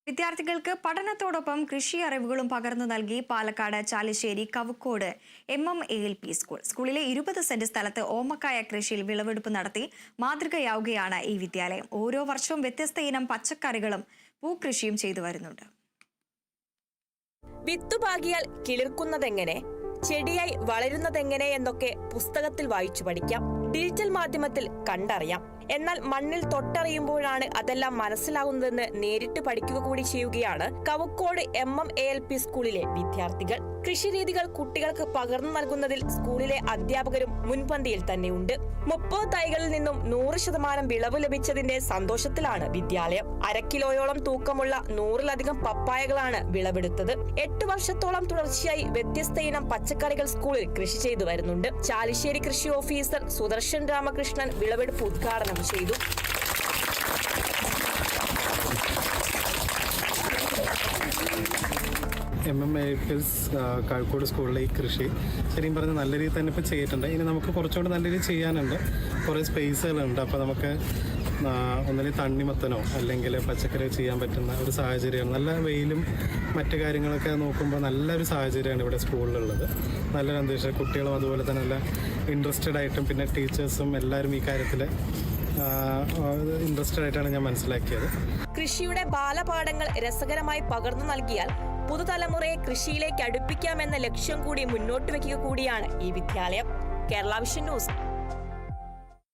വിദ്യാർത്ഥികൾക്ക് പഠനത്തോടൊപ്പം കൃഷി അറിവുകളും പകർന്നു നൽകി പാലക്കാട് ചാലിശ്ശേരി കവുക്കോട് MMALP സ്കൂൾ. സ്കൂളിലെ 20 സെന്റ് സ്ഥലത്ത് ഓമക്കായ കൃഷിയിൽ വിളവെടുപ്പ് നടത്തി മാതൃകയാവുകയാണ് ഈ വിദ്യാലയം. ഓരോ വർഷവും വ്യത്യസ്ത ഇനം പച്ചക്കറികളും പൂക്കൃഷിയും ചെയ്തു വരുന്നുണ്ട്. വിത്തുപാകിയാൽ കിളിർക്കുന്നതെങ്ങനെ, ചെടിയായി വളരുന്നതെങ്ങനെ എന്നൊക്കെ പുസ്തകത്തിൽ വായിച്ചു പഠിക്കാം, ഡിജിറ്റൽ മാധ്യമത്തിൽ കണ്ടറിയാം. എന്നാൽ മണ്ണിൽ തൊട്ടറിയുമ്പോഴാണ് അതെല്ലാം മനസ്സിലാകുന്നതെന്ന് നേരിട്ട് പഠിക്കുക കൂടി ചെയ്യുകയാണ് കവുക്കോട് MMALP സ്കൂളിലെ വിദ്യാർത്ഥികൾ. കൃഷിരീതികൾ കുട്ടികൾക്ക് പകർന്നു നൽകുന്നതിൽ സ്കൂളിലെ അധ്യാപകരും മുൻപന്തിയിൽ തന്നെയുണ്ട്. 30 തൈകളിൽ നിന്നും 100% വിളവ് ലഭിച്ചതിന്റെ സന്തോഷത്തിലാണ് വിദ്യാലയം. 1/2 കിലോയോളം തൂക്കമുള്ള 100-ലധികം പപ്പായകളാണ് വിളവെടുത്തത്. 8 വർഷത്തോളം തുടർച്ചയായി വ്യത്യസ്ത ഇനം പച്ചക്കറികൾ സ്കൂളിൽ കൃഷി ചെയ്തു വരുന്നുണ്ട്. ചാലിശ്ശേരി കൃഷി ഓഫീസർ സുദർശൻ രാമകൃഷ്ണൻ വിളവെടുപ്പ് ഉദ്ഘാടനം ചെയ്തു. MMALP കോഴിക്കോട് സ്കൂളിലെ ഈ കൃഷി ശരിയും പറഞ്ഞ് നല്ല രീതിയിൽ തന്നെ ഇപ്പോൾ ചെയ്തിട്ടുണ്ട്. ഇനി നമുക്ക് കുറച്ചുകൂടെ നല്ല രീതിയിൽ ചെയ്യാനുണ്ട്. കുറേ സ്പേസുകളുണ്ട്. അപ്പോൾ നമുക്ക് ഒന്നിൽ തണ്ണിമത്തനോ അല്ലെങ്കിൽ പച്ചക്കറി ചെയ്യാൻ പറ്റുന്ന ഒരു സാഹചര്യമാണ്. നല്ല വെയിലും മറ്റു കാര്യങ്ങളൊക്കെ നോക്കുമ്പോൾ നല്ലൊരു സാഹചര്യമാണ് ഇവിടെ സ്കൂളിലുള്ളത്. നല്ലൊരു അന്തരീക്ഷം, കുട്ടികളും അതുപോലെ തന്നെ നല്ല ഇൻട്രസ്റ്റഡ് ആയിട്ടും പിന്നെ ടീച്ചേഴ്സും എല്ലാവരും ഈ കാര്യത്തിൽ ഇൻട്രസ്റ്റഡ് ആയിട്ടാണ് ഞാൻ മനസ്സിലാക്കിയത്. കൃഷിയുടെ ബാലപാഠങ്ങൾ രസകരമായി പകർന്നു നൽകിയാൽ പുതുതലമുറയെ കൃഷിയിലേക്ക് അടുപ്പിക്കാമെന്ന ലക്ഷ്യം കൂടി മുന്നോട്ട് വയ്ക്കുക കൂടിയാണ് ഈ വിദ്യാലയം. Kerala vision news